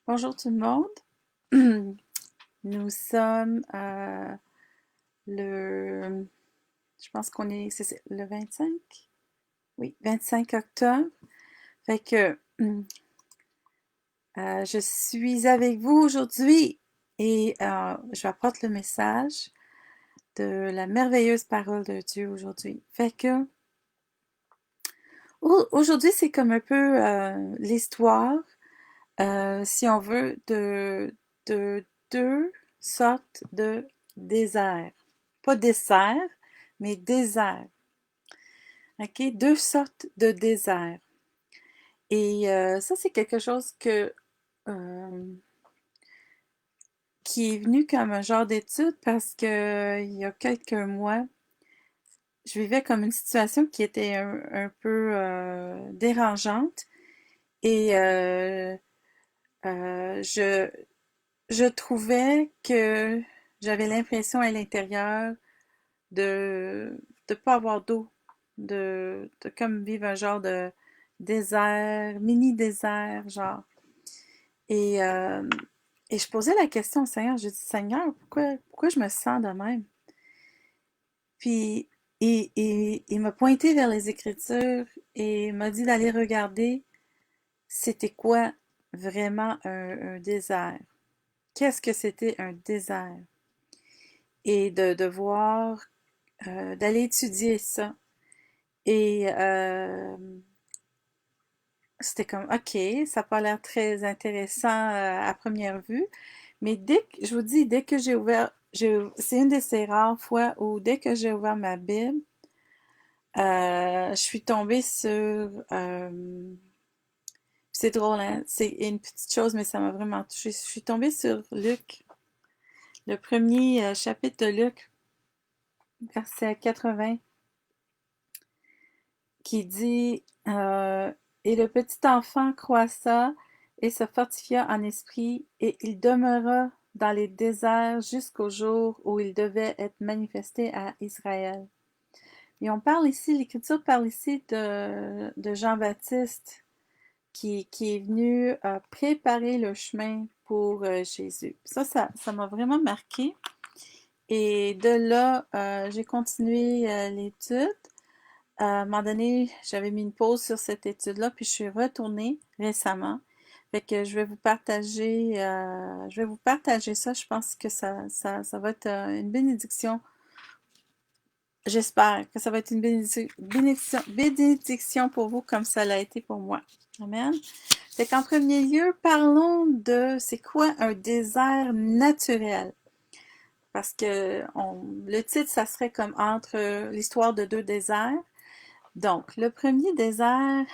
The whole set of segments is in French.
Bonjour tout le monde. Nous sommes le, je pense qu'on est, c'est le 25? Oui, 25 octobre. Fait que je suis avec vous aujourd'hui et je vais apporter le message de la merveilleuse parole de Dieu aujourd'hui. Fait que aujourd'hui, c'est comme un peu l'histoire, si on veut, de deux sortes de déserts. Pas dessert, mais désert. OK? Deux sortes de déserts. Et ça, c'est quelque chose euh, qui est venu comme un genre d'étude parce que il y a quelques mois, je vivais comme une situation qui était un peu dérangeante et je trouvais que j'avais l'impression à l'intérieur de ne pas avoir d'eau, de comme vivre un genre de désert, mini désert, genre. Et, euh, et je posais la question au Seigneur, je dis Seigneur, pourquoi je me sens de même? Puis il m'a pointé vers les Écritures et m'a dit d'aller regarder c'était quoi vraiment un désert. Qu'est-ce que c'était un désert? Et de voir, d'aller étudier ça. Et c'était comme, OK, ça n'a pas l'air très intéressant à première vue, mais je vous dis, dès que j'ai ouvert, c'est une de ces rares fois où dès que j'ai ouvert ma Bible, je suis tombée sur, c'est drôle, hein, c'est une petite chose, mais ça m'a vraiment touchée. Je suis tombée sur Luc, le premier chapitre de Luc, verset 80, qui dit Et le petit enfant croissa et se fortifia en esprit, et il demeura dans les déserts jusqu'au jour où il devait être manifesté à Israël. Et on parle ici, l'Écriture parle ici de Jean-Baptiste qui est venu préparer le chemin pour Jésus. Ça m'a vraiment marqué. Et de là, j'ai continué l'étude. À un moment donné, j'avais mis une pause sur cette étude-là, puis je suis retournée récemment. Fait que je vais vous partager ça. Je pense que ça va être une bénédiction. J'espère que ça va être une bénédiction pour vous comme ça l'a été pour moi. Amen. Fait qu'en premier lieu, parlons de c'est quoi un désert naturel. Parce que le titre, ça serait comme entre l'histoire de deux déserts. Donc, le premier désert,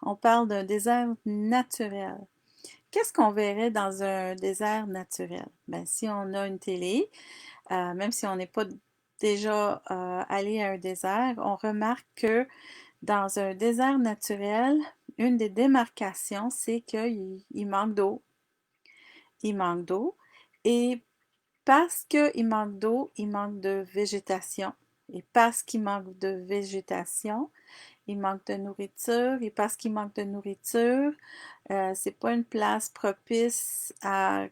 on parle d'un désert naturel. Qu'est-ce qu'on verrait dans un désert naturel? Ben, si on a une télé, même si on n'est pas déjà allé à un désert, on remarque que dans un désert naturel, une des démarcations, c'est qu'il manque d'eau. Il manque d'eau. Et parce qu'il manque d'eau, il manque de végétation. Et parce qu'il manque de végétation, il manque de nourriture. Et parce qu'il manque de nourriture, c'est pas une place propice à,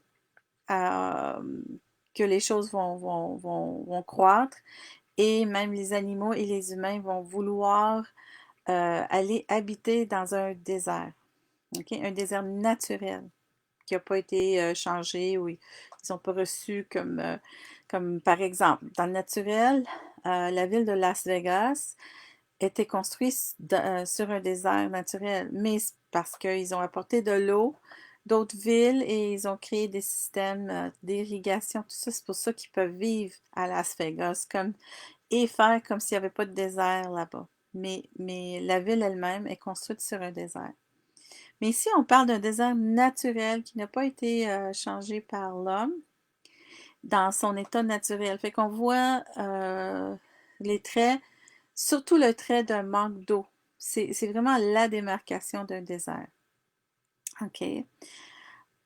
que les choses vont croître. Et même les animaux et les humains vont vouloir aller habiter dans un désert. OK? Un désert naturel qui n'a pas été changé ou ils n'ont pas reçu comme par exemple, dans le naturel, la ville de Las Vegas était construite sur un désert naturel, mais parce qu'ils ont apporté de l'eau d'autres villes et ils ont créé des systèmes d'irrigation, tout ça, c'est pour ça qu'ils peuvent vivre à Las Vegas et faire comme s'il n'y avait pas de désert là-bas. Mais la ville elle-même est construite sur un désert. Mais ici, on parle d'un désert naturel qui n'a pas été changé par l'homme dans son état naturel. Fait qu'on voit les traits, surtout le trait d'un manque d'eau. C'est vraiment la démarcation d'un désert. OK.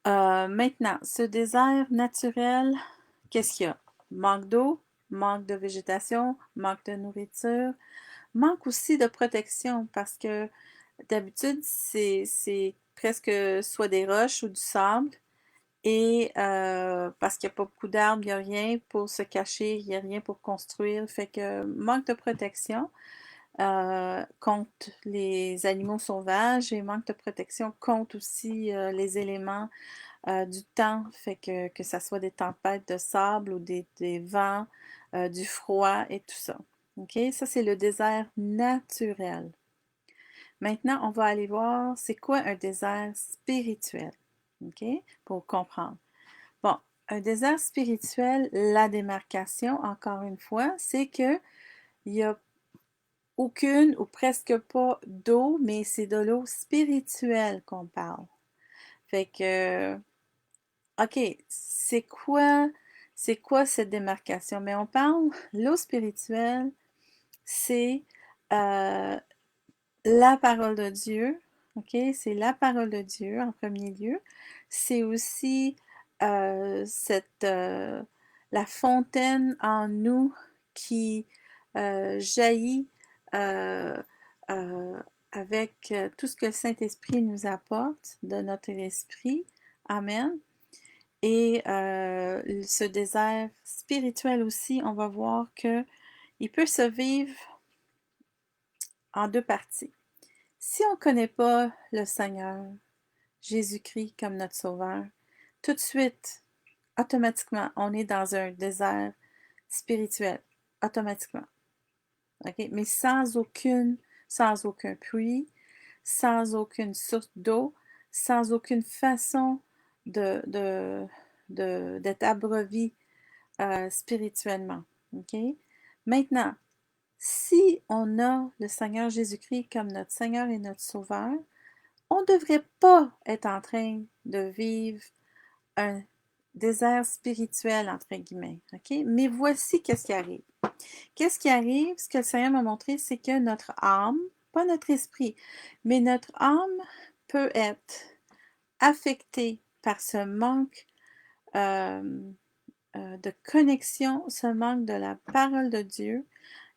Maintenant, ce désert naturel, qu'est-ce qu'il y a? Manque d'eau, manque de végétation, manque de nourriture, manque aussi de protection parce que d'habitude, c'est presque soit des roches ou du sable. Et parce qu'il n'y a pas beaucoup d'arbres, il n'y a rien pour se cacher, il n'y a rien pour construire. Fait que manque de protection contre les animaux sauvages et manque de protection contre aussi les éléments du temps. Fait que ça soit des tempêtes de sable ou des vents, du froid et tout ça. OK? Ça, c'est le désert naturel. Maintenant, on va aller voir c'est quoi un désert spirituel. OK? Pour comprendre. Bon, un désert spirituel, la démarcation, encore une fois, c'est que il n'y a aucune ou presque pas d'eau, mais c'est de l'eau spirituelle qu'on parle. Fait que, OK, c'est quoi cette démarcation? Mais on parle, l'eau spirituelle, c'est euh, la parole de Dieu, OK? C'est la parole de Dieu en premier lieu. C'est aussi cette, la fontaine en nous qui jaillit euh, euh, avec tout ce que le Saint-Esprit nous apporte de notre esprit. Amen. Et ce désert spirituel aussi, on va voir que il peut se vivre en deux parties. Si on ne connaît pas le Seigneur, Jésus-Christ comme notre Sauveur, tout de suite, automatiquement, on est dans un désert spirituel. Automatiquement. Okay? Mais sans aucun puits, sans aucune source d'eau, sans aucune façon d'être abreuvi spirituellement. Okay? Maintenant, si on a le Seigneur Jésus-Christ comme notre Seigneur et notre Sauveur, on ne devrait pas être en train de vivre un désert spirituel, entre guillemets. OK? Mais voici qu'est-ce qui arrive. Qu'est-ce qui arrive? Ce que le Seigneur m'a montré, c'est que notre âme, pas notre esprit, mais notre âme peut être affectée par ce manque euh, de connexion, ce manque de la parole de Dieu,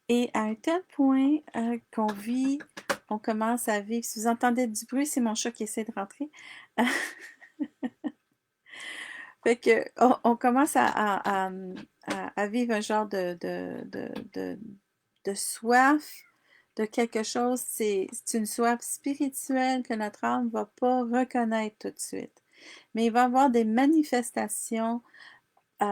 et à un tel point qu'on vit, on commence à vivre. Si vous entendez du bruit, c'est mon chat qui essaie de rentrer. Fait que on commence à vivre un genre de soif de quelque chose. C'est une soif spirituelle que notre âme ne va pas reconnaître tout de suite. Mais il va y avoir des manifestations, puis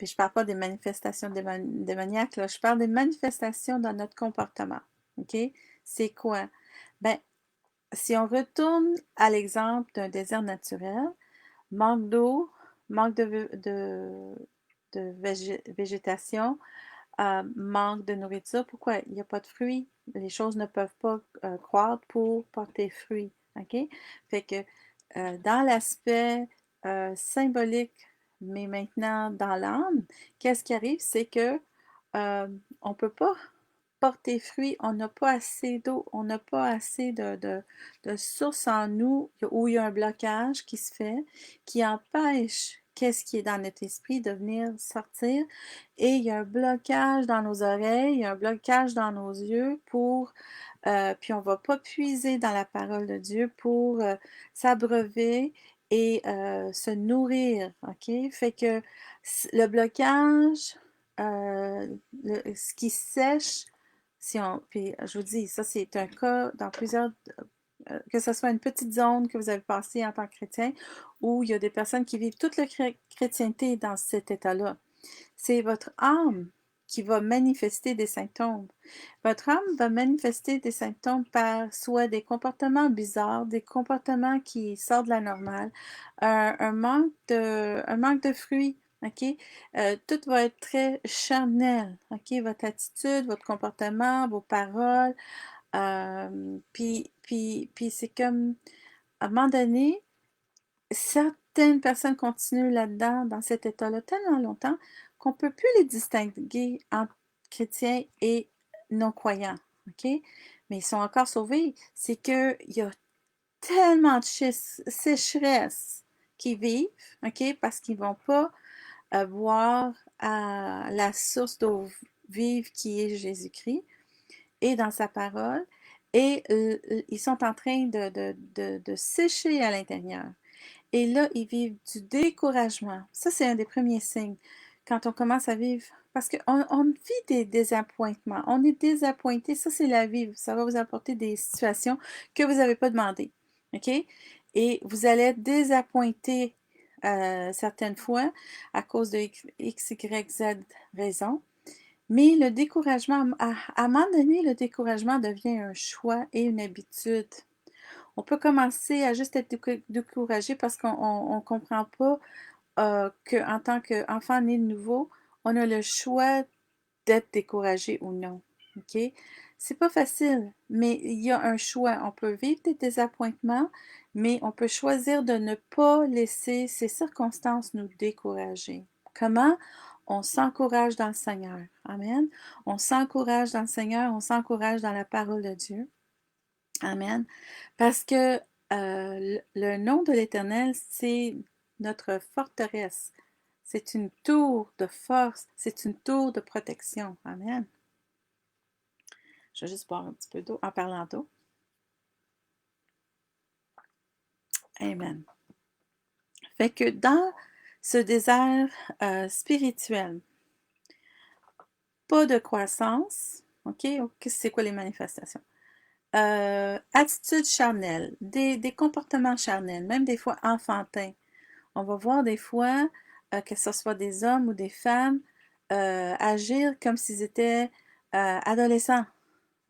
je ne parle pas des manifestations démoniaques, là, je parle des manifestations dans notre comportement. OK? C'est quoi? Ben, si on retourne à l'exemple d'un désert naturel, manque d'eau, manque de végétation, manque de nourriture. Pourquoi? Il n'y a pas de fruits. Les choses ne peuvent pas croître pour porter fruit. OK? Fait que dans l'aspect symbolique, mais maintenant dans l'âme, qu'est-ce qui arrive? C'est que on ne peut pas porter fruit, on n'a pas assez d'eau, on n'a pas assez de sources en nous où il y a un blocage qui se fait, qui empêche qu'est-ce qui est dans notre esprit de venir sortir. Et il y a un blocage dans nos oreilles, il y a un blocage dans nos yeux puis on ne va pas puiser dans la parole de Dieu pour s'abreuver et se nourrir, OK? Fait que le blocage, ce qui sèche, puis je vous dis, ça c'est un cas dans plusieurs, que ce soit une petite zone que vous avez passée en tant que chrétien, où il y a des personnes qui vivent toute leur chrétienté dans cet état-là. C'est votre âme qui va manifester des symptômes. Votre âme va manifester des symptômes par soit des comportements bizarres, des comportements qui sortent de la normale, un manque de fruits. OK? Tout va être très charnel. OK? Votre attitude, votre comportement, vos paroles. Puis c'est comme, à un moment donné, certaines personnes continuent là-dedans, dans cet état-là, tellement longtemps qu'on ne peut plus les distinguer entre chrétiens et non-croyants. OK? Mais ils sont encore sauvés. C'est qu'il y a tellement de sécheresse qui vivent, OK? Parce qu'ils ne vont pas boire à la source d'eau vive qui est Jésus-Christ et dans sa parole. Et ils sont en train de sécher à l'intérieur. Et là, ils vivent du découragement. Ça, c'est un des premiers signes quand on commence à vivre. Parce qu'on vit des désappointements. On est désappointé. Ça, c'est la vie. Ça va vous apporter des situations que vous n'avez pas demandées. OK? Et vous allez être désappointé certaines fois à cause de X, Y, Z raison. Mais le découragement, à un moment donné, le découragement devient un choix et une habitude. On peut commencer à juste être découragé parce qu'on ne comprend pas qu'en tant qu'enfant né de nouveau, on a le choix d'être découragé ou non. OK? C'est pas facile, mais il y a un choix. On peut vivre des désappointements, mais on peut choisir de ne pas laisser ces circonstances nous décourager. Comment? On s'encourage dans le Seigneur. Amen. On s'encourage dans le Seigneur, on s'encourage dans la parole de Dieu. Amen. Parce que le nom de l'Éternel, c'est notre forteresse. C'est une tour de force. C'est une tour de protection. Amen. Je vais juste boire un petit peu d'eau en parlant d'eau. Amen. Fait que dans ce désert spirituel, pas de croissance. OK? C'est quoi les manifestations? Attitude charnelle, des comportements charnels, même des fois enfantins. On va voir des fois, que ce soit des hommes ou des femmes, agir comme s'ils étaient adolescents,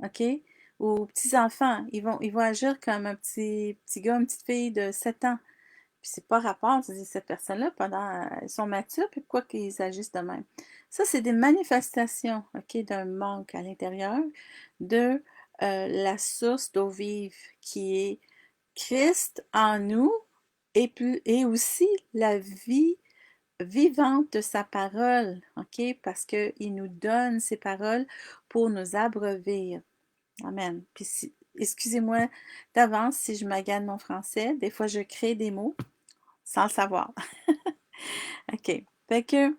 OK? Ou petits-enfants. Ils vont agir comme un petit gars, une petite fille de 7 ans. Puis c'est pas rapport, tu dis, cette personne-là, ils sont matures, puis pourquoi qu'ils agissent de même? Ça, c'est des manifestations, OK, d'un manque à l'intérieur de la source d'eau vive qui est Christ en nous et aussi la vie vivante de sa parole, OK? Parce qu'il nous donne ses paroles pour nous abreuver. Amen. Puis excusez-moi d'avance si je magane mon français. Des fois, je crée des mots sans le savoir. OK. Fait que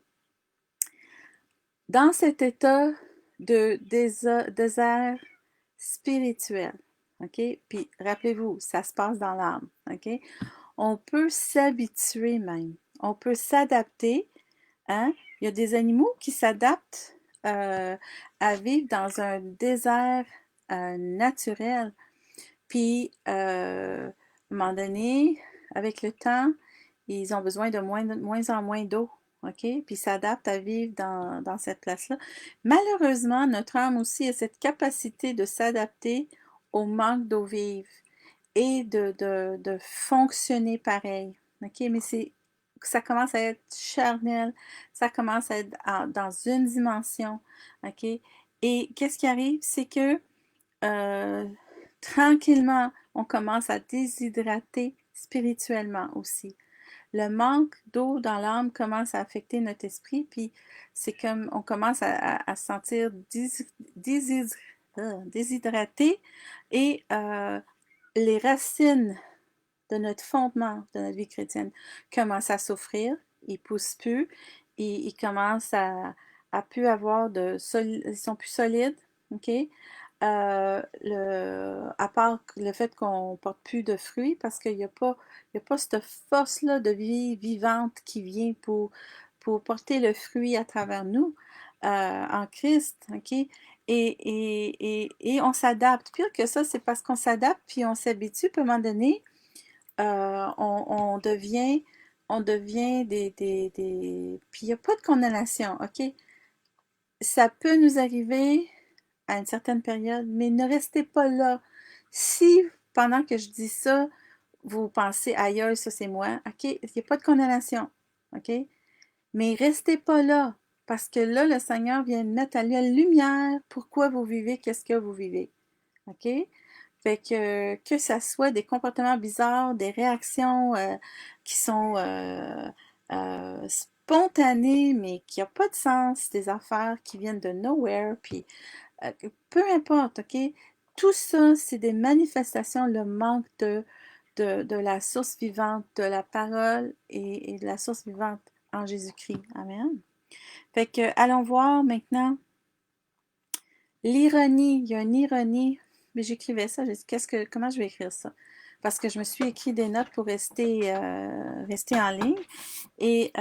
dans cet état de désert spirituel, OK? Puis rappelez-vous, ça se passe dans l'âme, OK? On peut s'habituer même. On peut s'adapter. Hein? Il y a des animaux qui s'adaptent à vivre dans un désert naturel. Puis, à un moment donné, avec le temps, ils ont besoin de moins en moins d'eau. OK? Puis ils s'adaptent à vivre dans cette place-là. Malheureusement, notre âme aussi a cette capacité de s'adapter au manque d'eau vive et de fonctionner pareil. OK? Mais ça commence à être charnel, ça commence à être dans une dimension. OK? Et qu'est-ce qui arrive? C'est que euh, tranquillement, on commence à déshydrater spirituellement aussi. Le manque d'eau dans l'âme commence à affecter notre esprit, puis c'est comme on commence à se sentir déshydraté et les racines de notre fondement de notre vie chrétienne commencent à souffrir, ils poussent plus, ils commencent à plus avoir ils sont plus solides, ok? À part le fait qu'on porte plus de fruits, parce qu'il y a pas cette force-là de vie vivante qui vient pour porter le fruit à travers nous en Christ, ok? Et on s'adapte. Pire que ça, c'est parce qu'on s'adapte puis on s'habitue, puis à un moment donné, on devient Puis il n'y a pas de condamnation, ok? Ça peut nous arriver à une certaine période, mais ne restez pas là. Si, pendant que je dis ça, vous pensez, aïe, ça c'est moi, ok? Il n'y a pas de condamnation, ok? Mais restez pas là, parce que là, le Seigneur vient mettre à la lumière pourquoi vous vivez, qu'est-ce que vous vivez, ok? Fait que ça soit des comportements bizarres, des réactions qui sont spontanées, mais qui n'ont pas de sens, des affaires qui viennent de nowhere, puis peu importe, OK? Tout ça, c'est des manifestations, le manque de la source vivante, de la parole et de la source vivante en Jésus-Christ. Amen. Fait que, allons voir maintenant l'ironie. Il y a une ironie. Mais j'écrivais ça, j'ai dit, comment je vais écrire ça? parce que je me suis écrit des notes pour rester en ligne. Et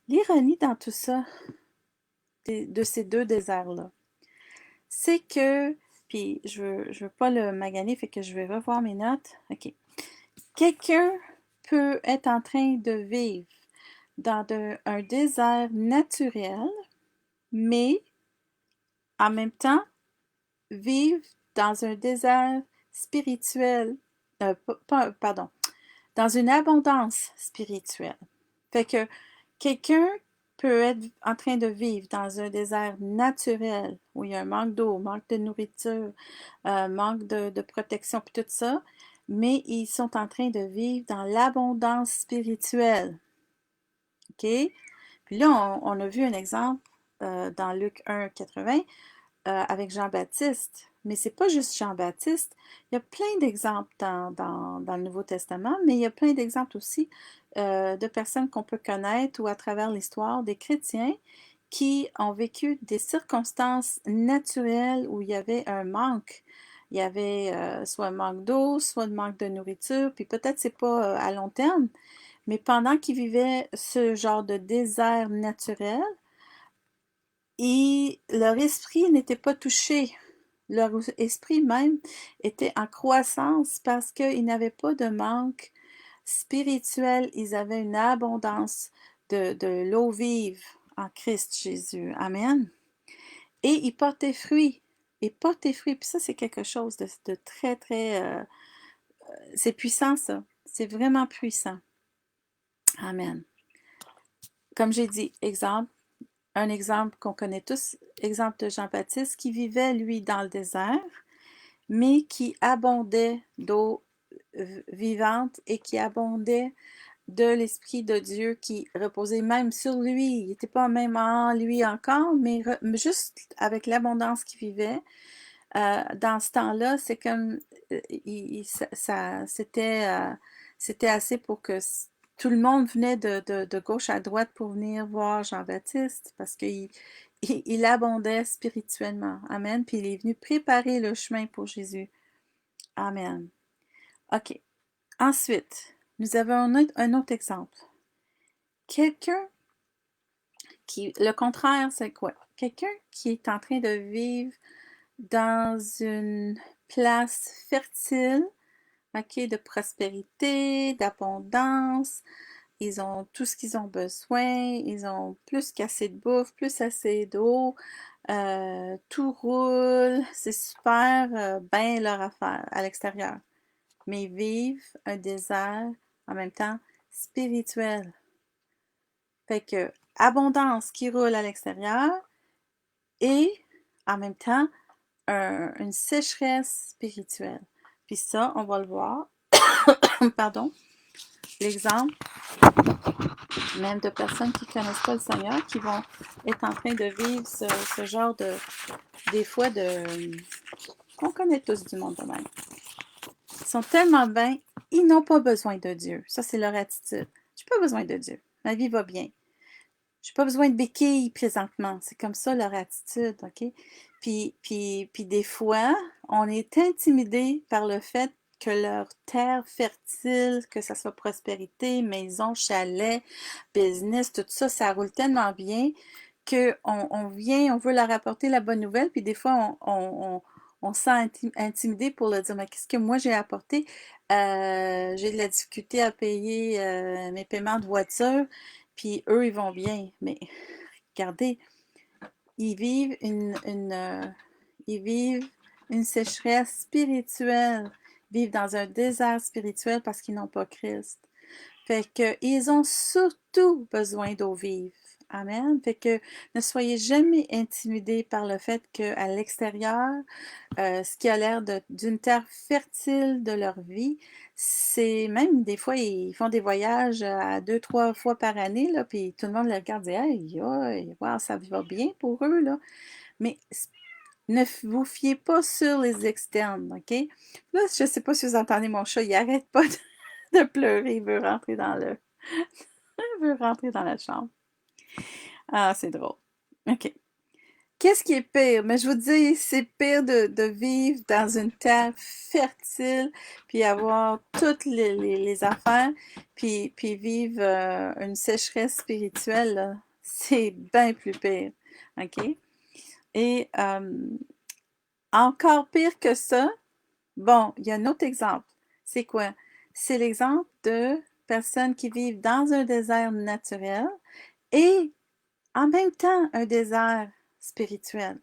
l'ironie dans tout ça, de ces deux déserts-là, c'est que, puis je veux pas le maganer, fait que je vais revoir mes notes. OK. Quelqu'un peut être en train de vivre dans un désert naturel, mais en même temps, vivre dans un désert spirituel, pardon, dans une abondance spirituelle. Fait que quelqu'un peut être en train de vivre dans un désert naturel où il y a un manque d'eau, manque de nourriture, manque de protection, puis tout ça, mais ils sont en train de vivre dans l'abondance spirituelle. OK? Puis là, on a vu un exemple dans Luc 1, 80 avec Jean-Baptiste. Mais c'est pas juste Jean-Baptiste. Il y a plein d'exemples dans le Nouveau Testament, mais il y a plein d'exemples aussi de personnes qu'on peut connaître ou à travers l'histoire, des chrétiens qui ont vécu des circonstances naturelles où il y avait un manque. Il y avait soit un manque d'eau, soit un manque de nourriture, puis peut-être c'est pas à long terme, mais pendant qu'ils vivaient ce genre de désert naturel, et leur esprit n'était pas touché. Leur esprit même était en croissance parce qu'ils n'avaient pas de manque spirituel. Ils avaient une abondance de l'eau vive en Christ Jésus. Amen. Et ils portaient fruit. Ils portaient fruit. Puis ça, c'est quelque chose de très, très... c'est puissant, ça. C'est vraiment puissant. Amen. Comme j'ai dit, exemple, un exemple qu'on connaît tous, exemple de Jean-Baptiste qui vivait, lui, dans le désert, mais qui abondait d'eau vivante et qui abondait de l'Esprit de Dieu qui reposait même sur lui. Il n'était pas même en lui encore, mais juste avec l'abondance qu'il vivait. Dans ce temps-là, c'est comme c'était assez pour que tout le monde venait de gauche à droite pour venir voir Jean-Baptiste parce qu'il abondait spirituellement. Amen. Puis il est venu préparer le chemin pour Jésus. Amen. OK. Ensuite, nous avons un autre exemple. Quelqu'un le contraire, c'est quoi? Quelqu'un qui est en train de vivre dans une place fertile, ok, de prospérité, d'abondance. Ils ont tout ce qu'ils ont besoin. Ils ont plus qu'assez de bouffe, plus assez d'eau. Tout roule. C'est super bien leur affaire à l'extérieur. Mais ils vivent un désert en même temps spirituel. Fait que abondance qui roule à l'extérieur et en même temps une sécheresse spirituelle. Puis ça, on va le voir. Pardon. L'exemple, même de personnes qui ne connaissent pas le Seigneur, qui vont être en train de vivre ce genre des fois qu'on connaît tous du monde de même. Ils sont tellement bien, ils n'ont pas besoin de Dieu. Ça, c'est leur attitude. J'ai pas besoin de Dieu. Ma vie va bien. J'ai pas besoin de béquilles présentement. C'est comme ça leur attitude, OK? Puis des fois, on est intimidé par le fait que leur terre fertile, que ce soit prospérité, maison, chalet, business, tout ça, ça roule tellement bien qu'on vient, on veut leur apporter la bonne nouvelle, puis des fois, on se sent intimidé pour leur dire, mais qu'est-ce que moi j'ai apporté? J'ai de la difficulté à payer mes paiements de voiture, puis eux, ils vont bien. Mais regardez, ils vivent ils vivent une sécheresse spirituelle. Ils vivent dans un désert spirituel parce qu'ils n'ont pas Christ. Fait que ils ont surtout besoin d'eau vive. Amen. Fait que ne soyez jamais intimidés par le fait qu'à l'extérieur, ce qui a l'air d'une terre fertile de leur vie, c'est même des fois, ils font des voyages à 2, 3 fois par année, là, puis tout le monde les regarde et dit, hey, wow, ça va bien pour eux, là. Mais ne vous fiez pas sur les externes, OK? Là, je ne sais pas si vous entendez mon chat, il n'arrête pas de pleurer, il veut rentrer il veut rentrer dans la chambre. Ah, c'est drôle. OK. Qu'est-ce qui est pire? Mais je vous dis, c'est pire de vivre dans une terre fertile, puis avoir toutes les affaires, puis vivre une sécheresse spirituelle, là. C'est bien plus pire. OK? Et encore pire que ça, bon, il y a un autre exemple. C'est quoi? C'est l'exemple de personnes qui vivent dans un désert naturel et en même temps un désert spirituel.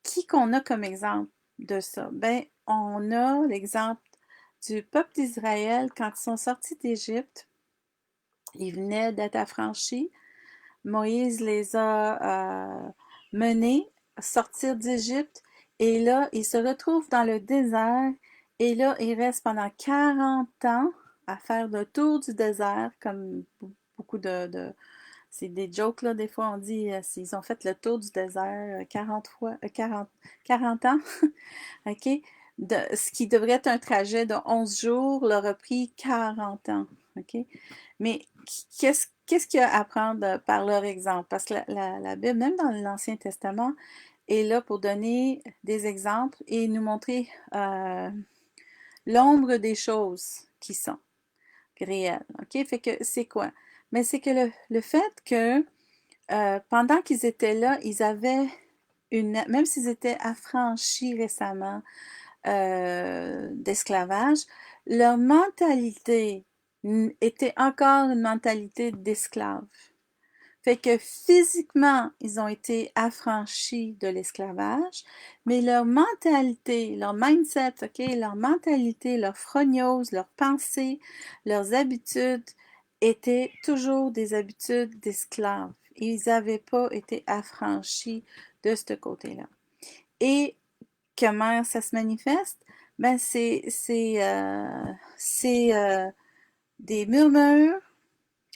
Qui qu'on a comme exemple de ça? Ben, on a l'exemple du peuple d'Israël quand ils sont sortis d'Égypte. Ils venaient d'être affranchis. Moïse les a menés sortir d'Égypte. Et là, ils se retrouvent dans le désert. Et là, ils restent pendant 40 ans à faire le tour du désert, comme beaucoup c'est des jokes, là, des fois on dit ils ont fait le tour du désert 40 fois, 40 ans, OK? Ce qui devrait être un trajet de 11 jours leur a pris 40 ans, OK? Mais qu'est-ce qu'il y a à apprendre par leur exemple? Parce que la Bible, même dans l'Ancien Testament, est là pour donner des exemples et nous montrer l'ombre des choses qui sont réelles, OK? Fait que c'est quoi? Mais c'est que le fait que pendant qu'ils étaient là, ils avaient même s'ils étaient affranchis récemment d'esclavage, leur mentalité était encore une mentalité d'esclave. Fait que physiquement, ils ont été affranchis de l'esclavage, mais leur mentalité, leur mindset, ok, leur mentalité, leur phroniose, leurs pensées, leurs habitudes étaient toujours des habitudes d'esclaves. Ils n'avaient pas été affranchis de ce côté-là. Et comment ça se manifeste? Ben, c'est des murmures,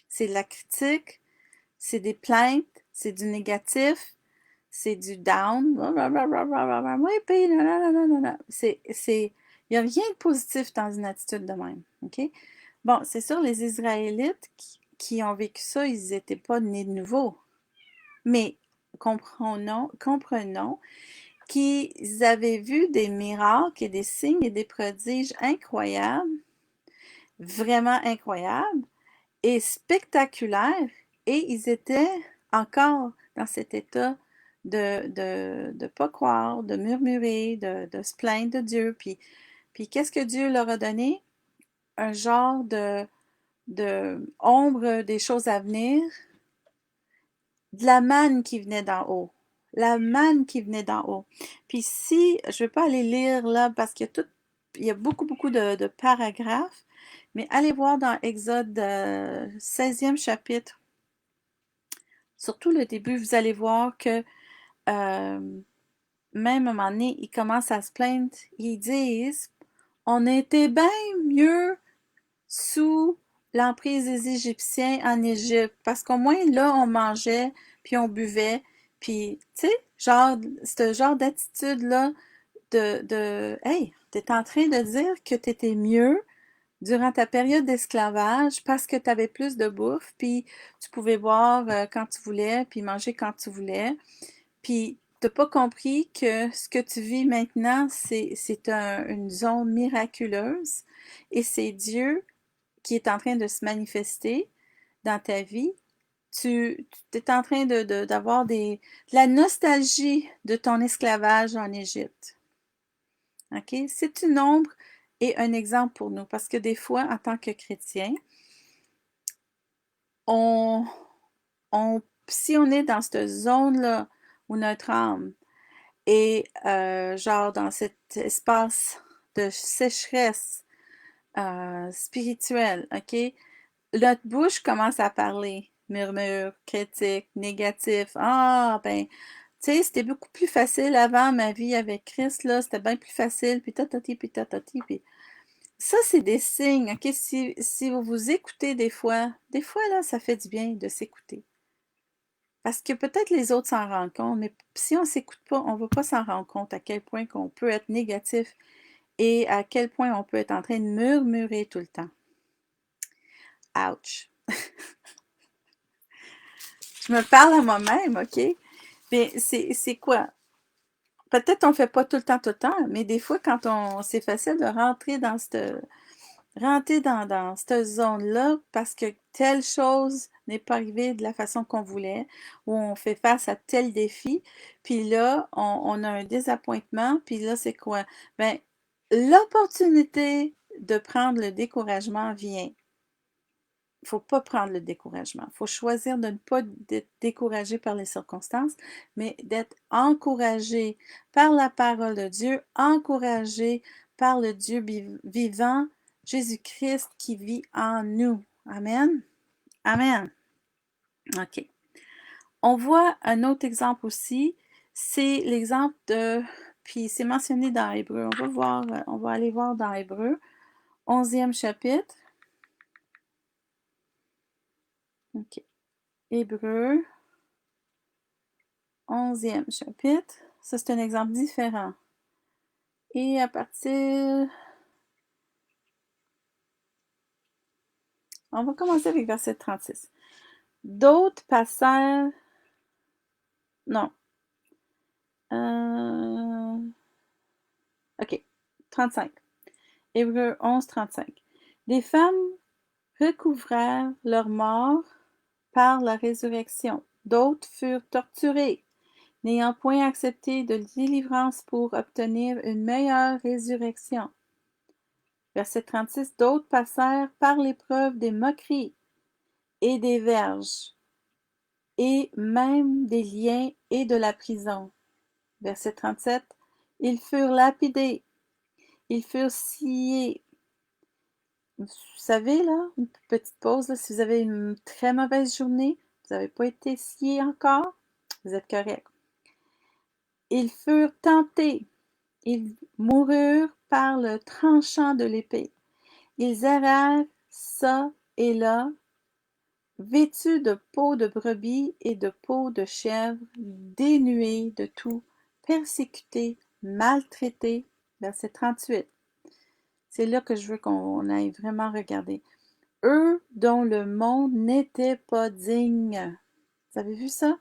c'est de la critique, c'est des plaintes, c'est du négatif, c'est du down. Il n'y a rien de positif dans une attitude de même. OK? Bon, c'est sûr, les Israélites qui ont vécu ça, ils n'étaient pas nés de nouveau. Mais comprenons qu'ils avaient vu des miracles et des signes et des prodiges incroyables, vraiment incroyables et spectaculaires, et ils étaient encore dans cet état de pas croire, de murmurer, de se plaindre de Dieu. Puis qu'est-ce que Dieu leur a donné? Un genre de ombre des choses à venir, de la manne qui venait d'en haut. La manne qui venait d'en haut. Puis si, je ne vais pas aller lire là parce il y a beaucoup, beaucoup de paragraphes, mais allez voir dans Exode 16e chapitre, surtout le début, vous allez voir que même à un moment donné, ils commencent à se plaindre. Ils disent, on était bien mieux sous l'emprise des Égyptiens en Égypte. Parce qu'au moins, là, on mangeait, puis on buvait, puis, tu sais, genre, ce genre d'attitude-là hey, t'es en train de dire que t'étais mieux durant ta période d'esclavage parce que t'avais plus de bouffe, puis tu pouvais boire quand tu voulais, puis manger quand tu voulais, puis t'as pas compris que ce que tu vis maintenant, une zone miraculeuse, et c'est Dieu qui est en train de se manifester dans ta vie. Tu es en train d'avoir de la nostalgie de ton esclavage en Égypte. OK? C'est une ombre et un exemple pour nous parce que des fois, en tant que chrétien, on, si on est dans cette zone-là où notre âme est genre dans cet espace de sécheresse spirituelle, OK? Notre bouche commence à parler, murmure, critique, négatif. Ah, ben, tu sais, c'était beaucoup plus facile avant ma vie avec Christ, là, c'était bien plus facile, puis puis tatati, puis ça, c'est des signes, ok? Si vous vous écoutez des fois, là, ça fait du bien de s'écouter. Parce que peut-être les autres s'en rendent compte, mais si on s'écoute pas, on va pas s'en rendre compte à quel point qu'on peut être négatif et à quel point on peut être en train de murmurer tout le temps. Ouch! Je me parle à moi-même, OK? Mais c'est quoi? Peut-être on fait pas tout le temps, mais des fois, quand c'est facile de rentrer dans cette zone-là parce que telle chose n'est pas arrivée de la façon qu'on voulait, ou on fait face à tel défi, puis là, on a un désappointement, puis là, c'est quoi? Ben, l'opportunité de prendre le découragement vient. Il ne faut pas prendre le découragement. Il faut choisir de ne pas être découragé par les circonstances, mais d'être encouragé par la parole de Dieu, encouragé par le Dieu vivant, Jésus-Christ qui vit en nous. Amen. Amen. OK. On voit un autre exemple aussi. C'est l'exemple de, puis c'est mentionné dans Hébreu. On va aller voir dans Hébreu, 11e chapitre. OK. Hébreu, 11e chapitre. Ça, c'est un exemple différent. Et à partir... On va commencer avec verset 36. D'autres passèrent... Non. OK. 35. Hébreu 11, 35. Les femmes recouvrèrent leur mort par la résurrection. D'autres furent torturées, n'ayant point accepté de délivrance pour obtenir une meilleure résurrection. Verset 36. D'autres passèrent par l'épreuve des moqueries et des verges, et même des liens et de la prison. Verset 37. Ils furent lapidés, ils furent sciés. Vous savez, là, une petite pause, là, si vous avez une très mauvaise journée, vous n'avez pas été scié encore, vous êtes correct. Ils furent tentés, ils moururent par le tranchant de l'épée. Ils errèrent çà et là, vêtus de peau de brebis et de peau de chèvre, dénués de tout, persécutés, maltraités. Verset 38. C'est là que je veux qu'on aille vraiment regarder. Eux dont le monde n'était pas digne. Vous avez vu ça?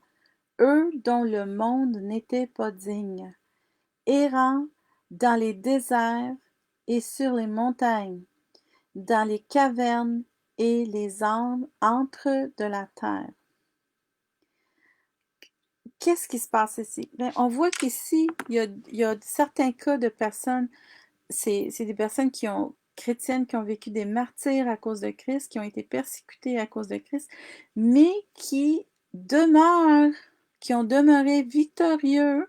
Eux dont le monde n'était pas digne. Errant dans les déserts et sur les montagnes, dans les cavernes et les antres de la terre. Qu'est-ce qui se passe ici? Bien, on voit qu'ici, il y a certains cas de personnes, c'est des personnes chrétiennes qui ont vécu des martyrs à cause de Christ, qui ont été persécutées à cause de Christ, mais qui ont demeuré victorieux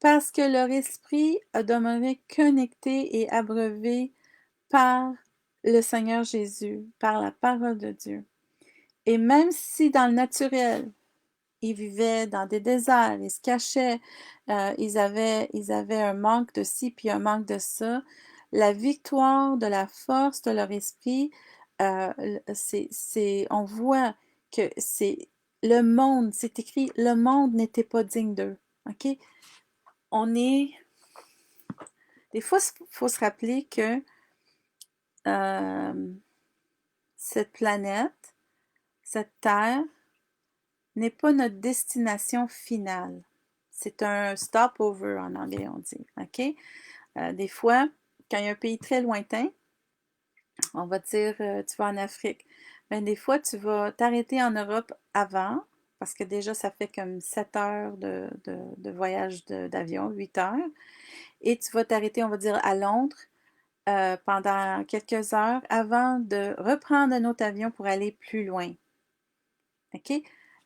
parce que leur esprit a demeuré connecté et abreuvé par le Seigneur Jésus, par la parole de Dieu. Et même si dans le naturel, ils vivaient dans des déserts, ils se cachaient, ils avaient un manque de ci puis un manque de ça, la victoire de la force de leur esprit, on voit que c'est le monde, c'est écrit, le monde n'était pas digne d'eux. OK? On est... Des fois, il faut se rappeler que cette planète, cette terre, n'est pas notre destination finale. C'est un stopover en anglais, on dit. OK? Des fois, quand il y a un pays très lointain, on va dire tu vas en Afrique. Mais des fois, tu vas t'arrêter en Europe avant, parce que déjà, ça fait comme 7 heures de voyage d'avion, 8 heures. Et tu vas t'arrêter, on va dire, à Londres pendant quelques heures avant de reprendre un autre avion pour aller plus loin. OK?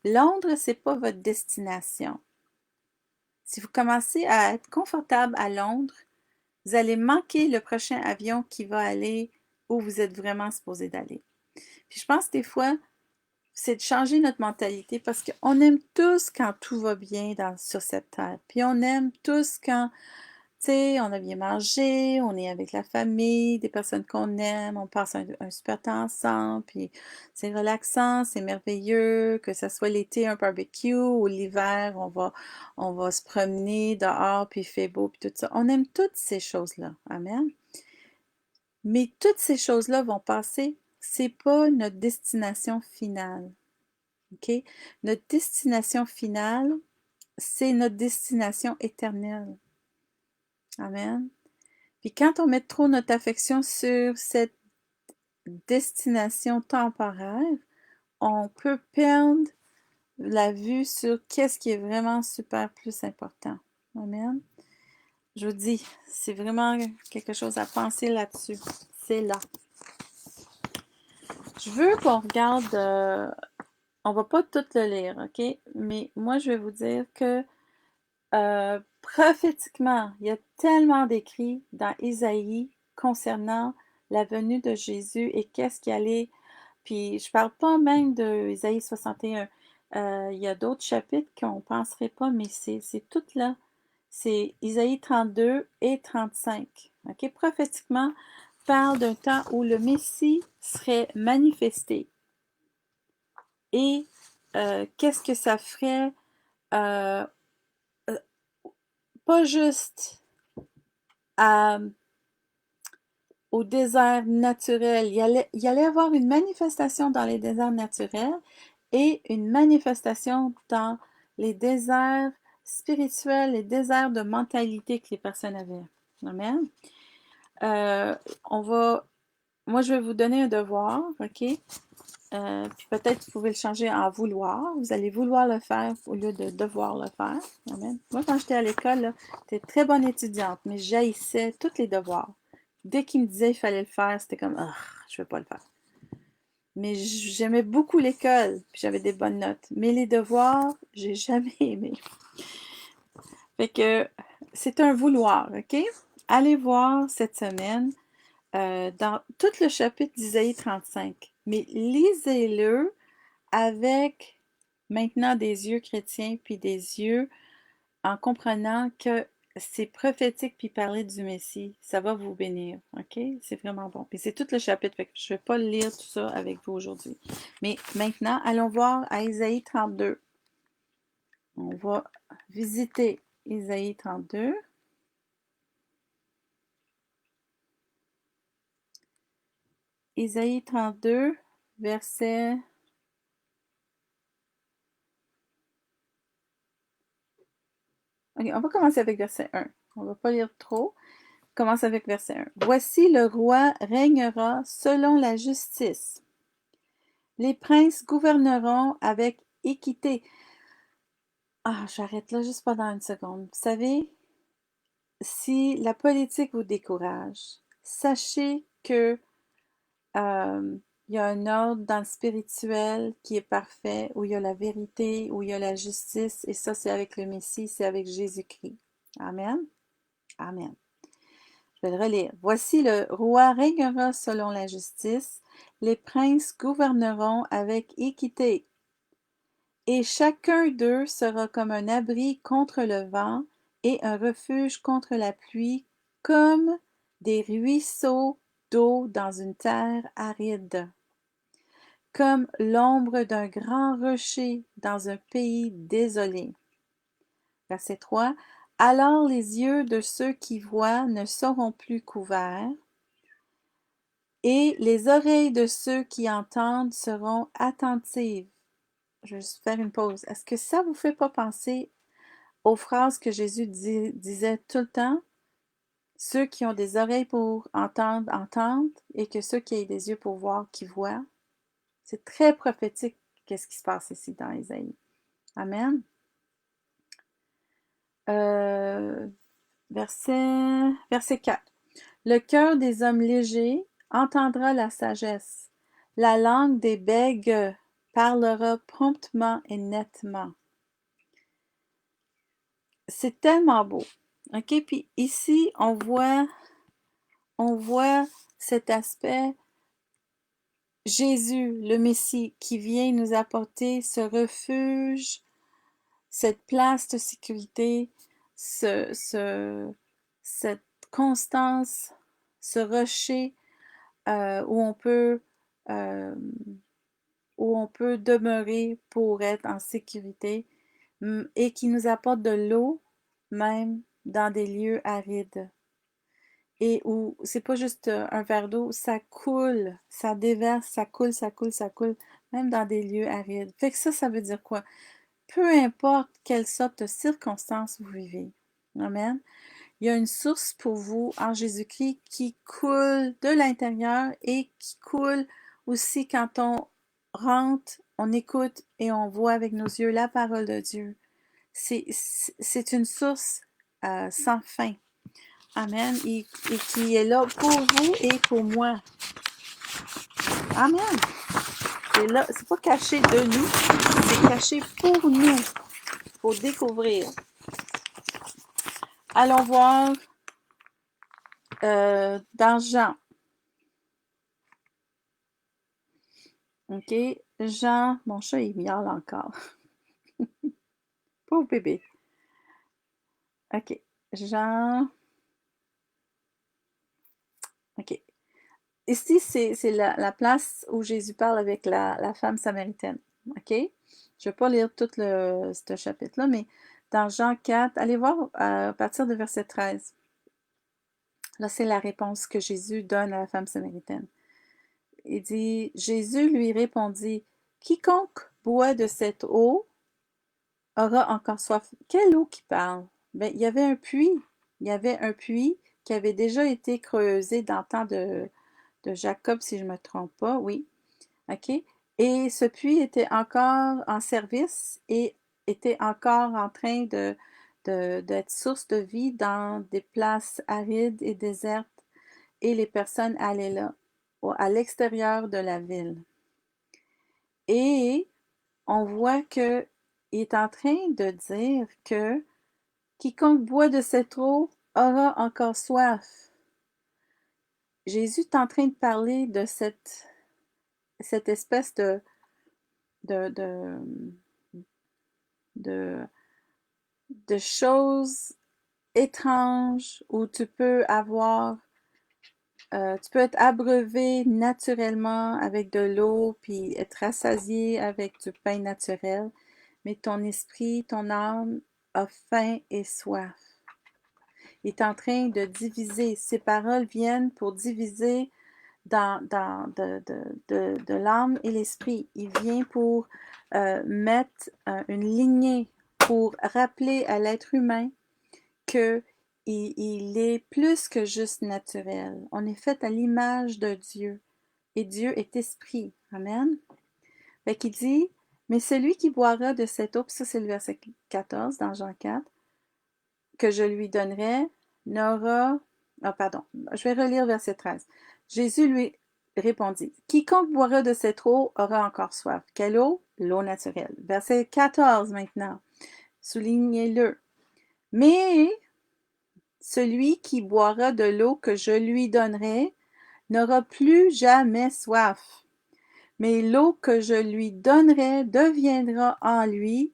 Londres, c'est pas votre destination. Si vous commencez à être confortable à Londres, vous allez manquer le prochain avion qui va aller où vous êtes vraiment supposé d'aller. Puis je pense que des fois, c'est de changer notre mentalité parce qu'on aime tous quand tout va bien sur cette terre. Puis on aime tous quand tu sais, on a bien mangé, on est avec la famille, des personnes qu'on aime, on passe un super temps ensemble, puis c'est relaxant, c'est merveilleux, que ce soit l'été, un barbecue, ou l'hiver, on va se promener dehors, puis il fait beau, puis tout ça. On aime toutes ces choses-là. Amen. Mais toutes ces choses-là vont passer. C'est pas notre destination finale. OK? Notre destination finale, c'est notre destination éternelle. Amen. Puis quand on met trop notre affection sur cette destination temporaire, on peut perdre la vue sur qu'est-ce qui est vraiment super plus important. Amen. Je vous dis, c'est vraiment quelque chose à penser là-dessus. C'est là. Je veux qu'on regarde, on va pas tout le lire, ok? Mais moi, je vais vous dire que prophétiquement, il y a tellement d'écrits dans Isaïe concernant la venue de Jésus et qu'est-ce qui allait. Puis je parle pas même de Isaïe 61. Il y a d'autres chapitres qu'on ne penserait pas, mais c'est tout là. C'est Isaïe 32 et 35. Ok? Prophétiquement, parle d'un temps où le Messie serait manifesté. Et qu'est-ce que ça ferait? Euh, pas juste à, au désert naturel. Il allait avoir une manifestation dans les déserts naturels et une manifestation dans les déserts spirituels, les déserts de mentalité que les personnes avaient. Amen. Euh, on va, moi, je vais vous donner un devoir, ok? Puis peut-être vous pouvez le changer en vouloir. Vous allez vouloir le faire au lieu de devoir le faire. Amen. Moi, quand j'étais à l'école, j'étais très bonne étudiante, mais j'haïssais tous les devoirs. Dès qu'ils me disaient qu'il fallait le faire, c'était comme, ah, je ne veux pas le faire. Mais j'aimais beaucoup l'école, puis j'avais des bonnes notes. Mais les devoirs, j'ai jamais aimé. Fait que c'est un vouloir, ok? Allez voir cette semaine dans tout le chapitre d'Isaïe 35. Mais lisez-le avec maintenant des yeux chrétiens, puis des yeux en comprenant que c'est prophétique, puis parler du Messie, ça va vous bénir, ok? C'est vraiment bon. Puis c'est tout le chapitre, fait que je ne vais pas lire tout ça avec vous aujourd'hui. Mais maintenant, allons voir à Isaïe 32. On va visiter Isaïe 32. Isaïe 32, verset... Ok, on va commencer avec verset 1. On ne va pas lire trop. On commence avec verset 1. Voici le roi régnera selon la justice. Les princes gouverneront avec équité. Ah, j'arrête là juste pendant une seconde. Vous savez, si la politique vous décourage, sachez que il y a un ordre dans le spirituel qui est parfait, où il y a la vérité, où il y a la justice, et ça, c'est avec le Messie, c'est avec Jésus-Christ. Amen. Amen. Je vais le relire. Voici le roi régnera selon la justice, les princes gouverneront avec équité, et chacun d'eux sera comme un abri contre le vent et un refuge contre la pluie, comme des ruisseaux d'eau dans une terre aride, comme l'ombre d'un grand rocher dans un pays désolé. Verset 3. Alors les yeux de ceux qui voient ne seront plus couverts, et les oreilles de ceux qui entendent seront attentives. Je vais juste faire une pause. Est-ce que ça vous fait pas penser aux phrases que Jésus disait tout le temps? Ceux qui ont des oreilles pour entendre, entendent, et que ceux qui ont des yeux pour voir, qui voient. C'est très prophétique, qu'est-ce qui se passe ici dans Isaïe. Amen. Verset 4. Le cœur des hommes légers entendra la sagesse. La langue des bègues parlera promptement et nettement. C'est tellement beau. OK? Puis ici, on voit cet aspect Jésus, le Messie, qui vient nous apporter ce refuge, cette place de sécurité, cette constance, ce rocher où euh, où on peut demeurer pour être en sécurité et qui nous apporte de l'eau même dans des lieux arides. Et où c'est pas juste un verre d'eau, ça coule, ça déverse, ça coule, ça coule, ça coule, même dans des lieux arides. Fait que ça veut dire quoi? peu importe quelle sorte de circonstances vous vivez. Amen. Il y a une source pour vous en Jésus-Christ qui coule de l'intérieur et qui coule aussi quand on rentre, on écoute et on voit avec nos yeux la parole de Dieu. C'est une source sans fin. Amen. Et qui est là pour vous et pour moi. Amen. C'est là, c'est pas caché de nous, c'est caché pour nous, pour découvrir. Allons voir dans Jean. OK? Jean, mon chat, il miaule encore. Pauvre bébé. OK. Jean. OK. Ici, c'est la place où Jésus parle avec la femme samaritaine. OK? Je ne vais pas lire tout ce chapitre-là, mais dans Jean 4, allez voir à partir de verset 13. Là, c'est la réponse que Jésus donne à la femme samaritaine. Il dit, Jésus lui répondit, quiconque boit de cette eau aura encore soif. Quelle eau qui parle? Ben, il y avait un puits. Il y avait un puits qui avait déjà été creusé dans le temps de Jacob, si je ne me trompe pas, oui. OK? Et ce puits était encore en service et était encore en train d'être source de vie dans des places arides et désertes. Et les personnes allaient là, à l'extérieur de la ville. Et on voit qu'il est en train de dire que quiconque boit de cette eau aura encore soif. Jésus est en train de parler de cette espèce de, de, de, de choses étranges où tu peux être abreuvé naturellement avec de l'eau, puis être rassasié avec du pain naturel, mais ton esprit, ton âme a faim et soif. Il est en train de diviser. Ces paroles viennent pour diviser de l'âme et l'esprit. Il vient pour mettre une lignée, pour rappeler à l'être humain qu'il est plus que juste naturel. On est fait à l'image de Dieu. Et Dieu est esprit. Amen. Fait qu'il dit, mais celui qui boira de cette eau, puis ça c'est le verset 14 dans Jean 4, que je lui donnerai, n'aura... Ah, pardon, je vais relire verset 13. Jésus lui répondit, quiconque boira de cette eau aura encore soif. Quelle eau? L'eau naturelle. Verset 14 maintenant. Soulignez-le. Mais celui qui boira de l'eau que je lui donnerai n'aura plus jamais soif. Mais l'eau que je lui donnerai deviendra en lui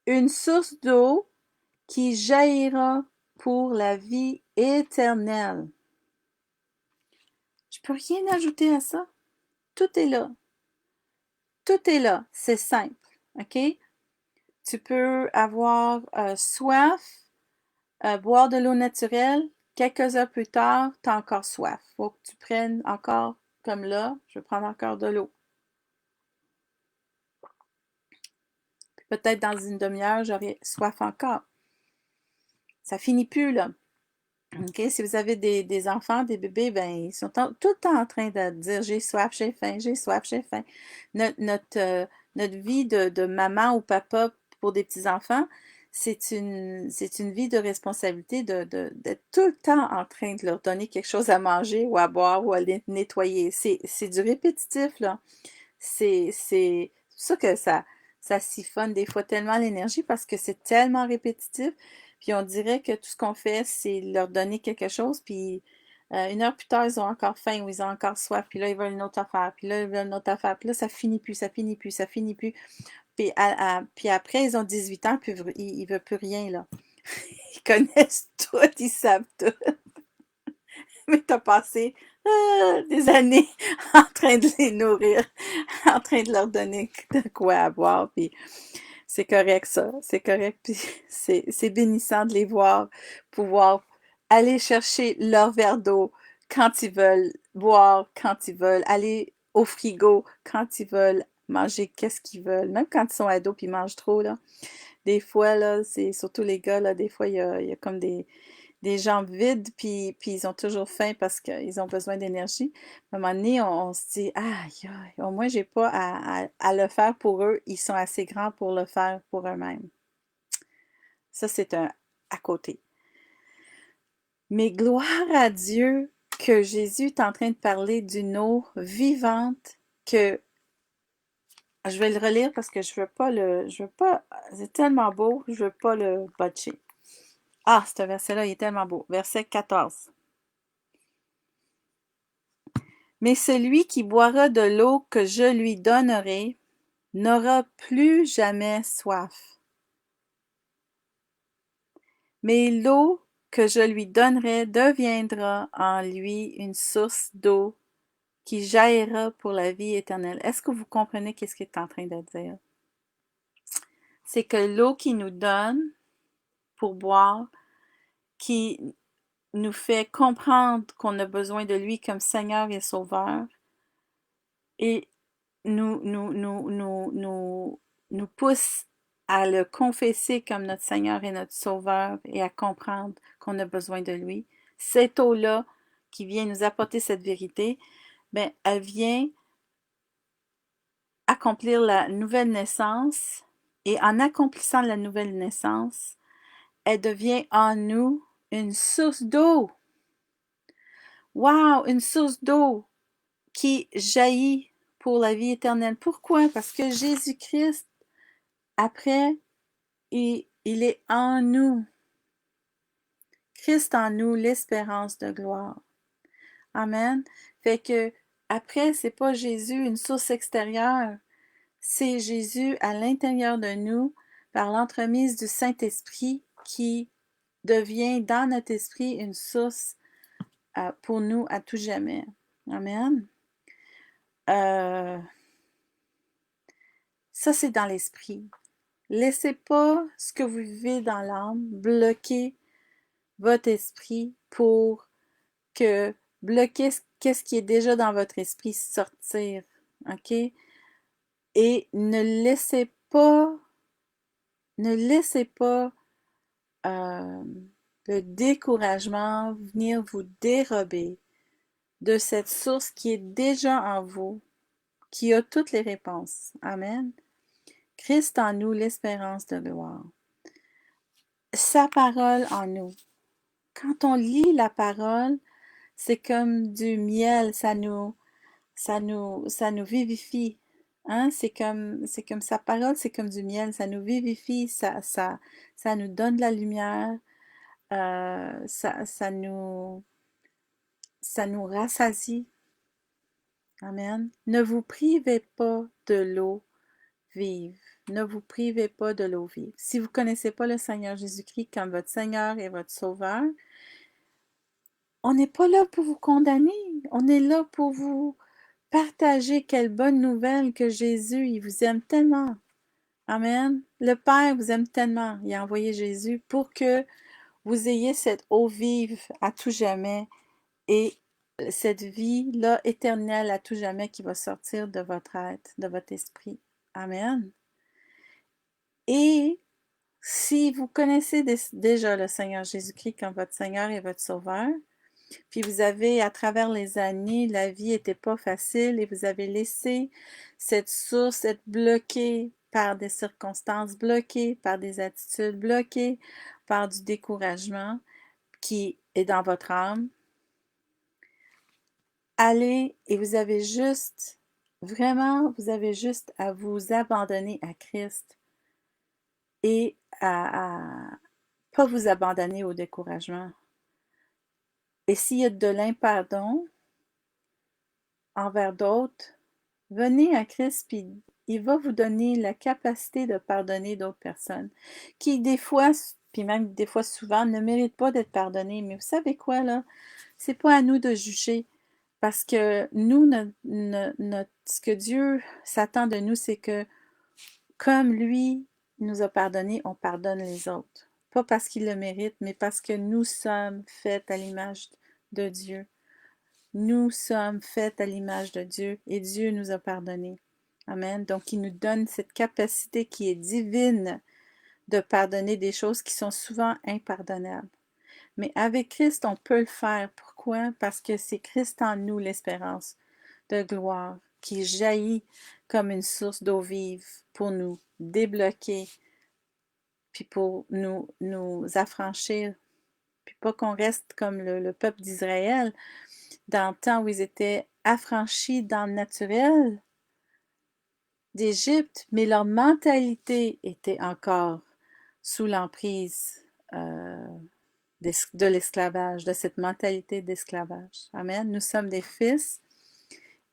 une source d'eau qui jaillira pour la vie éternelle. Je peux rien ajouter à ça. Tout est là. Tout est là. C'est simple. OK? Tu peux avoir soif, boire de l'eau naturelle. Quelques heures plus tard, tu as encore soif. Il faut que tu prennes encore, comme là, je vais prendre encore de l'eau. Peut-être dans une demi-heure, j'aurai soif encore. Ça finit plus, là. OK? Si vous avez des enfants, des bébés, ben, ils sont tout le temps en train de dire j'ai soif, j'ai faim, j'ai soif, j'ai faim. Notre vie de maman ou papa pour des petits-enfants, c'est une vie de responsabilité d'être tout le temps en train de leur donner quelque chose à manger ou à boire ou à les nettoyer. C'est du répétitif, là. C'est pour ça que ça siphonne des fois tellement l'énergie parce que c'est tellement répétitif. Puis on dirait que tout ce qu'on fait, c'est leur donner quelque chose. Puis une heure plus tard, ils ont encore faim ou ils ont encore soif. Puis là, ils veulent une autre affaire. Puis là, ils veulent une autre affaire. Puis là, ça finit plus, ça finit plus, ça finit plus. Puis après, ils ont 18 ans, puis ils ne veulent plus rien, là. Ils connaissent tout, ils savent tout. Mais t'as passé des années en train de les nourrir, en train de leur donner de quoi à boire, puis c'est correct ça, c'est correct, puis c'est bénissant de les voir pouvoir aller chercher leur verre d'eau quand ils veulent, boire quand ils veulent, aller au frigo quand ils veulent manger qu'est-ce qu'ils veulent. Même quand ils sont ados puis ils mangent trop, là. Des fois, là, c'est surtout les gars, là, des fois, il y a comme des jambes vides, puis ils ont toujours faim parce qu'ils ont besoin d'énergie. À un moment donné, on se dit, aïe, aïe, au moins, j'ai pas à le faire pour eux. Ils sont assez grands pour le faire pour eux-mêmes. Ça, c'est un à côté. Mais gloire à Dieu que Jésus est en train de parler d'une eau vivante que je vais le relire parce que je veux pas, c'est tellement beau, je veux pas le botcher. Ah, ce verset-là, il est tellement beau. Verset 14. Mais celui qui boira de l'eau que je lui donnerai n'aura plus jamais soif. Mais l'eau que je lui donnerai deviendra en lui une source d'eau qui jaillira pour la vie éternelle. Est-ce que vous comprenez qu'est-ce qu'il est en train de dire? C'est que l'eau qu'il nous donne pour boire, qui nous fait comprendre qu'on a besoin de lui comme Seigneur et Sauveur, et nous pousse à le confesser comme notre Seigneur et notre Sauveur et à comprendre qu'on a besoin de lui. Cette eau-là qui vient nous apporter cette vérité, ben, elle vient accomplir la nouvelle naissance et en accomplissant la nouvelle naissance, elle devient en nous une source d'eau. Wow, une source d'eau qui jaillit pour la vie éternelle. Pourquoi? Parce que Jésus-Christ, après, il est en nous. Christ en nous, l'espérance de gloire. Amen. Fait que, après, c'est pas Jésus, une source extérieure. C'est Jésus à l'intérieur de nous, par l'entremise du Saint-Esprit, qui devient dans notre esprit une source pour nous à tout jamais. Amen. Ça, c'est dans l'esprit. Laissez pas ce que vous vivez dans l'âme bloquer votre esprit pour que bloquer qu'est-ce qui est déjà dans votre esprit sortir. OK? Et ne laissez pas euh, le découragement venir vous dérober de cette source qui est déjà en vous, qui a toutes les réponses. Amen. Christ en nous, l'espérance de gloire. Sa parole en nous. Quand on lit la parole, c'est comme du miel, ça nous vivifie. Hein? C'est comme sa parole, c'est comme du miel, ça nous vivifie, ça nous donne de la lumière, ça nous rassasie. Amen. Ne vous privez pas de l'eau vive. Ne vous privez pas de l'eau vive. Si vous ne connaissez pas le Seigneur Jésus-Christ comme votre Seigneur et votre Sauveur, on n'est pas là pour vous condamner. On est là pour vous partager quelle bonne nouvelle que Jésus, il vous aime tellement. Amen. Le Père vous aime tellement. Il a envoyé Jésus pour que vous ayez cette eau vive à tout jamais et cette vie-là éternelle à tout jamais qui va sortir de votre être, de votre esprit. Amen. Et si vous connaissez déjà le Seigneur Jésus-Christ comme votre Seigneur et votre Sauveur, puis vous avez, à travers les années, la vie n'était pas facile et vous avez laissé cette source être bloquée par des circonstances, bloquée par des attitudes, bloquée par du découragement qui est dans votre âme. Allez et vous avez juste, vraiment, vous avez juste à vous abandonner à Christ et à pas vous abandonner au découragement. Et s'il y a de l'impardon envers d'autres, venez à Christ, puis il va vous donner la capacité de pardonner d'autres personnes qui, des fois, puis même des fois souvent, ne méritent pas d'être pardonnées. Mais vous savez quoi, là? C'est pas à nous de juger. Parce que nous, ce que Dieu s'attend de nous, c'est que comme lui nous a pardonné, on pardonne les autres. Pas parce qu'il le mérite, mais parce que nous sommes faits à l'image de Dieu. Nous sommes faits à l'image de Dieu et Dieu nous a pardonné. Amen. Donc, il nous donne cette capacité qui est divine de pardonner des choses qui sont souvent impardonnables. Mais avec Christ, on peut le faire. Pourquoi? Parce que c'est Christ en nous l'espérance de gloire qui jaillit comme une source d'eau vive pour nous débloquer, puis pour nous affranchir, puis pas qu'on reste comme le peuple d'Israël dans le temps où ils étaient affranchis dans le naturel d'Égypte, mais leur mentalité était encore sous l'emprise de l'esclavage, de cette mentalité d'esclavage. Amen. Nous sommes des fils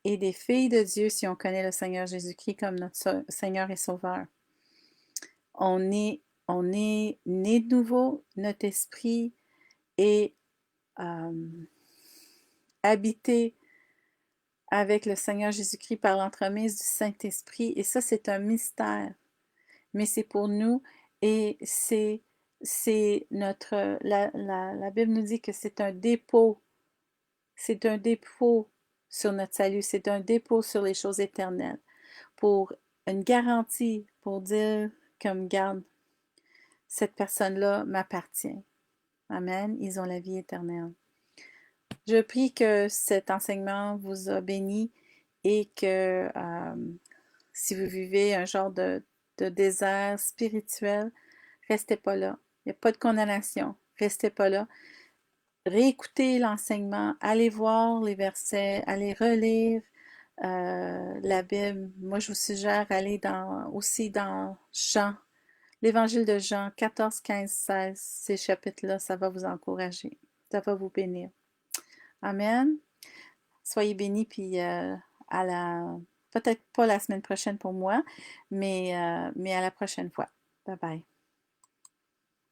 et des filles de Dieu si on connaît le Seigneur Jésus-Christ comme notre Seigneur et Sauveur. On est né de nouveau, notre esprit est habité avec le Seigneur Jésus-Christ par l'entremise du Saint-Esprit. Et ça, c'est un mystère. Mais c'est pour nous et c'est notre... La Bible nous dit que c'est un dépôt. C'est un dépôt sur notre salut. C'est un dépôt sur les choses éternelles. Pour une garantie, pour dire comme garde, cette personne-là m'appartient. Amen. Ils ont la vie éternelle. Je prie que cet enseignement vous a béni et que si vous vivez un genre de désert spirituel, restez pas là. Il n'y a pas de condamnation. Restez pas là. Réécoutez l'enseignement, allez voir les versets, allez relire la Bible. Moi, je vous suggère d'aller aussi dans Jean, l'évangile de Jean 14, 15, 16. Ces chapitres-là, ça va vous encourager. Ça va vous bénir. Amen. Soyez bénis, puis peut-être pas la semaine prochaine pour moi, mais à la prochaine fois. Bye bye.